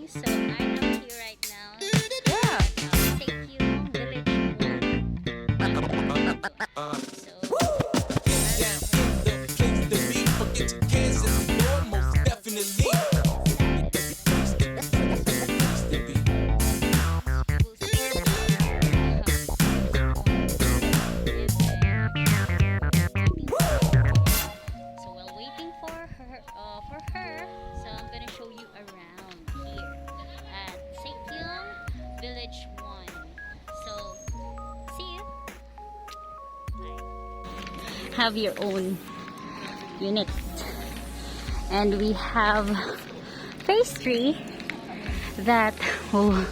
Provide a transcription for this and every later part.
So I'm out here right now. Yeah. Sekyung Village 1. So while waiting for her, so I'm gonna show you around here at Sekyung Village 1. So see you. Bye. Have your own unit, and we have phase 3 that will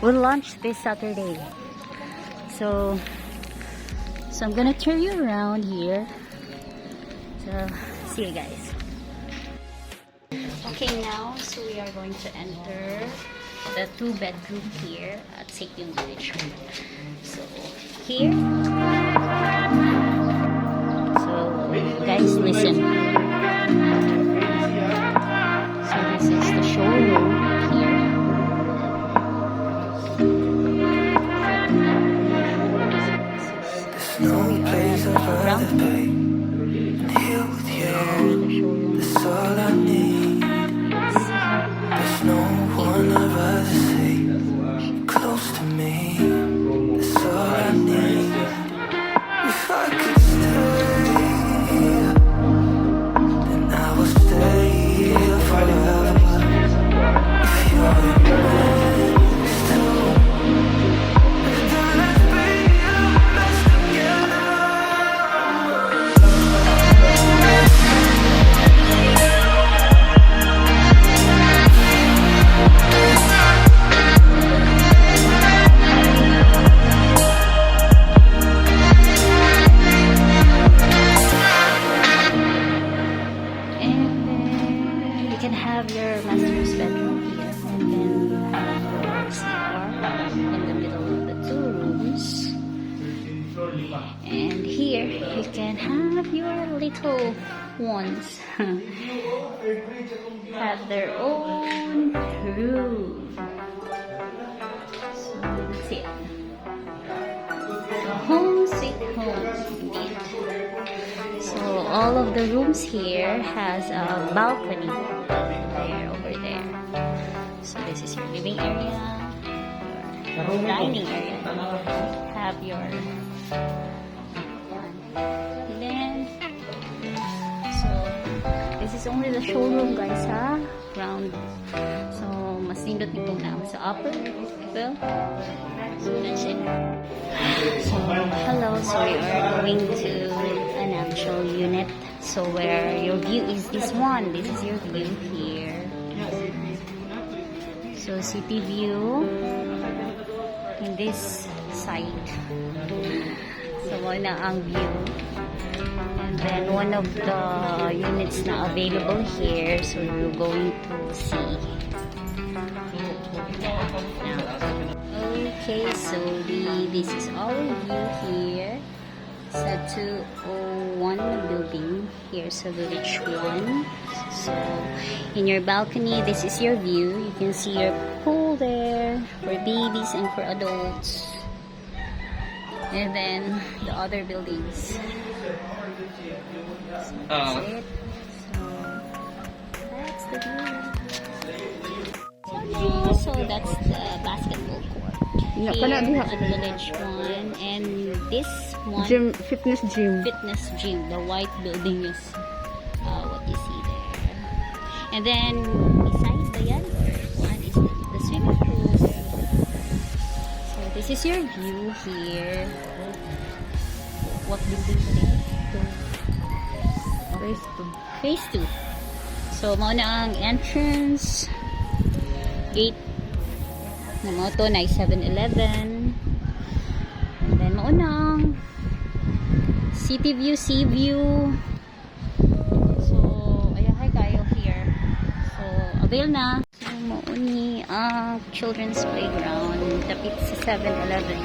launch this Saturday. So I'm gonna turn you around here. So see you guys. Okay, now so we are going to enter the 2-bedroom here at Sekyung Village. So here, so guys, listen. So this is the showroom here. So we are at the ground floor. That's all I need. There's no one I'd rather see close to me. That's all I need. If I could stay, then I will stay here forever. If you're in place too, then let's be our best together. Have your master's bedroom here, and then have your sleeper in the middle of the 2 rooms. And here you can have your little ones have their own room. So that's it. So home sweet home indeed. So all of the rooms here has a balcony over there. So this is your living area, your dining area. Have your then. So this is only the showroom, guys, ha? Ground. So mas nindot nito na sa upper. Well, so that's it. So hello, so we are going to an actual unit. So where your view is this one. This is your view here. So city view in this side. So one na ang view. And then one of the units na available here. So we're going to see. Okay, so this is our view here sa 201 building here sa Village 1. So in your balcony, this is your view. You can see your pool there for babies and for adults. And then the other buildings. So that's it. So that's the view. So that's the basketball court. Yeah, Here pala diha. at Village 1, and this one Gym, fitness gym. the white building is what you see there. And then besides the one is the swimming pool. So this is your view here. What building is it? Phase 2. Phase 2. So mao na ang entrance gate na mo to na 7-Eleven. And then maunang city view, sea view. So ayahay kayo here. So avail na. So mauni ang children's playground tapit sa 7-Eleven.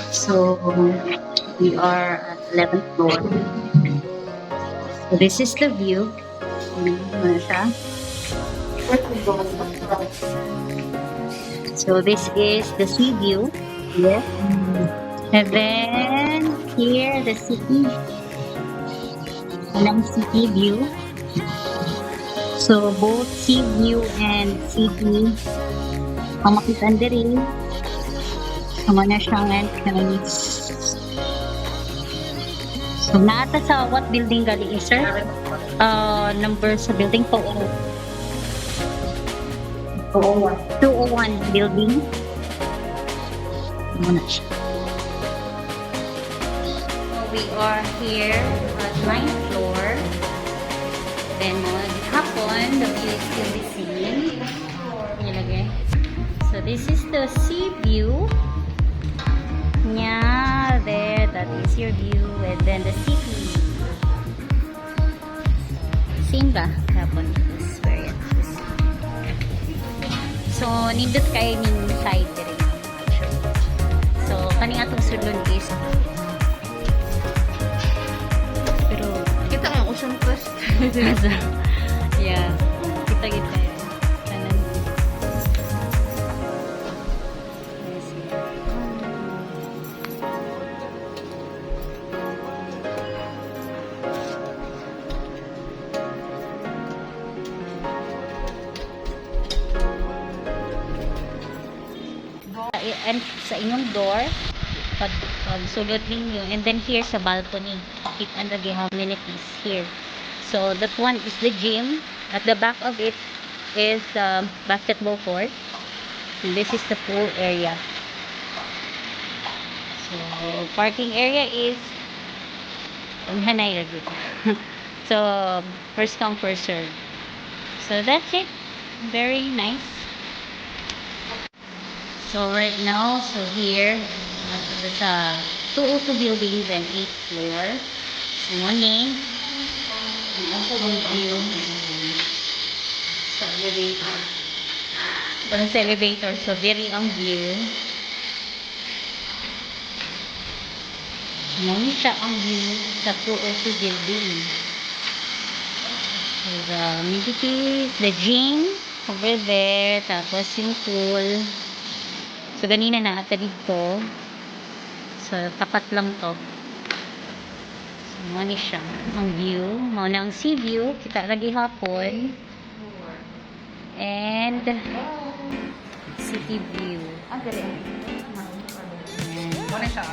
So we are at 11th floor. So this is the view. Ano siya? So this is the sea view. Yes. And then here the city. Walang city view. So both sea view and city ang makitaan diri. Sama na siyang entrance. So naata sa what building gali sir? Number sa building po. 201 building. Muna siya. We are here at 9th floor. Then hapon, the view is still the same. Nilagay. So this is the sea view. Yeah, there, that is your view. And then the city. Same ba? Hapon is where it is. So, nindot kayo ning side dire. So, kaning atong sulod is pero Kita ang ocean first. yeah, kita kita kanan. Yes. And sa inyong door pag sulod ninyo, and then here sa balcony kita ang have amenities here. So that one is the gym. At the back of it is basketball court. And this is the pool area. So parking area is hanay lagi. So first come first serve. So that's it. Very nice. So right now, so here, sa 202 buildings and 8th floor. So morning, ang pagong view sa elevator. Parang sa elevator, so very ang view. Morning siya ang view sa 202 building. So the amenities, the gym over there, tapos yung pool. So, ganina na ata dito. So, tapat lang to. So, mani siya. Ang view. Mauna ang sea view. Kita lagi hapon. And city view. Ang galing. Ayan. Muna siya.